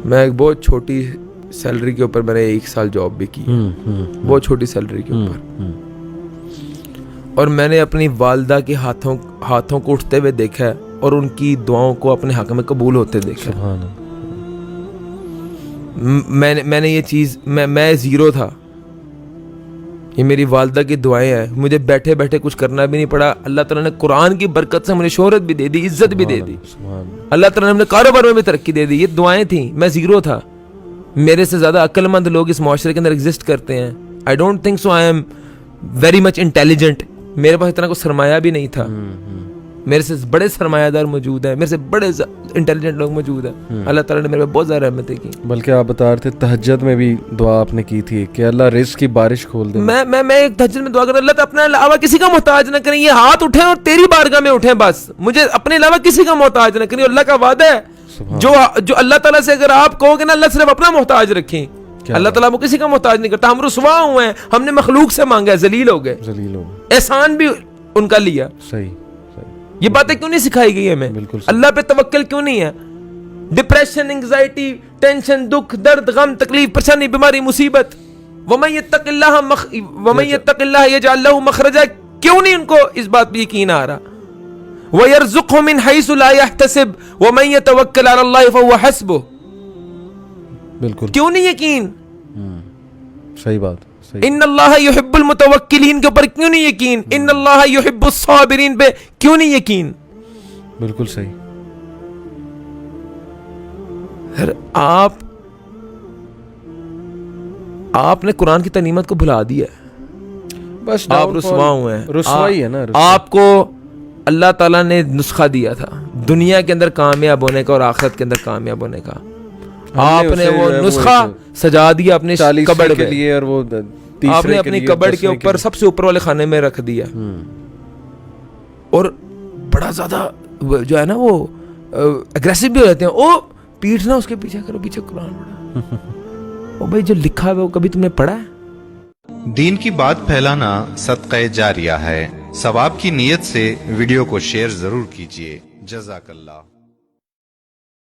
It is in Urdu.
میں ایک بہت چھوٹی سیلری کے اوپر میں نے 1 سال جاب بھی کی، بہت چھوٹی سیلری کے اوپر، اور میں نے اپنی والدہ کے ہاتھوں کو اٹھتے ہوئے دیکھا ہے اور ان کی دعاؤں کو اپنے حق میں قبول ہوتے دیکھا ہے۔ میں نے یہ چیز میں زیرو تھا، یہ میری والدہ کی دعائیں ہیں، مجھے بیٹھے بیٹھے کچھ کرنا بھی نہیں پڑا، اللہ تعالیٰ نے قرآن کی برکت سے مجھے شہرت بھی دے دی، عزت بھی دے دی، اللہ تعالیٰ نے مجھے کاروبار میں بھی ترقی دے دی، یہ دعائیں تھیں، میں زیرو تھا۔ میرے سے زیادہ عقل مند لوگ اس معاشرے کے اندر ایگزسٹ کرتے ہیں، I don't think so I am very much intelligent, میرے پاس اتنا کوئی سرمایہ بھی نہیں تھا، میرے سے بڑے سرمایہ دار موجود ہیں، میرے سے بڑے انٹیلیجنٹ لوگ موجود ہیں، اللہ تعالیٰ نے میرے پہ بہت زیادہ رحمتیں کی۔ بلکہ آپ بتا رہے تھے تہجد میں بھی دعا آپ نے کی تھی کہ اللہ رزق کی بارش کھول دے۔ میں ایک تہجد میں دعا کرتا ہوں، اللہ اپنے علاوہ کسی کا محتاج نہ کریں، یہ ہاتھ اٹھیں اور تیری بارگاہ میں اٹھیں، بس مجھے اپنے علاوہ کسی کا محتاج نہ کریں، اللہ کا وعدہ ہے، جو اللہ تعالیٰ سے اگر آپ کہو گے نا اللہ صرف اپنا محتاج رکھیں، اللہ تعالیٰ وہ کسی کا محتاج نہیں کرتا۔ ہم رسوا ہوئے ہیں، ہم نے مخلوق سے مانگا ہے، ذلیل ہو گئے، احسان بھی ان کا لیا۔ صحیح، یہ باتیں کیوں نہیں سکھائی گئی ہمیں؟ اللہ پہ توکل کیوں نہیں ہے؟ ڈپریشن، انگزائٹی، ٹینشن، دکھ، درد، غم، تکلیف، پریشانی، بیماری، مصیبت، وَمَن يَتَّقِ اللَّهَ يَجْعَل لَّهُ مَخْرَجًا، کیوں نہیں ان کو اس بات پہ یقین آ رہا؟ وَيَرْزُقْهُ مِنْ حَيْثُ لَا يَحْتَسِبُ وَمَن يَتَوَكَّلْ عَلَى اللَّهِ فَهُوَ حَسْبُهُ، بالکل کیوں نہیں یقین؟ صحیح بات، ان اللہ یحب المتوکلین کے اوپر کیوں نہیں یقین؟ ان اللہ یحب الصابرین پہ کیوں نہیں یقین؟ بالکل صحیح۔ آپ نے قرآن کی تعلیمات کو بھلا دیا ہے، بس آپ رسوا ہوئے ہیں، رسوائی ہے نا۔ آپ کو اللہ تعالیٰ نے نسخہ دیا تھا دنیا کے اندر کامیاب ہونے کا اور آخرت کے اندر کامیاب ہونے کا، آپ نے وہ نسخہ سجا دیا اپنے کبڑ کے لیے، اور وہ آپ نے اپنی کبڑ کے اوپر سب سے اوپر والے خانے میں رکھ دیا، اور بڑا زیادہ جو ہے نا وہ اگریسو بھی ہو جاتے ہیں، او پیٹھ نہ اس کے پیچھے کرو، پیچھے قرآن پڑھا، او بھائی جو لکھا ہے وہ کبھی تم نے پڑھا ہے؟ دین کی بات پھیلانا صدقہ جاریہ ہے، ثواب کی نیت سے ویڈیو کو شیئر ضرور کیجیے۔ جزاک اللہ۔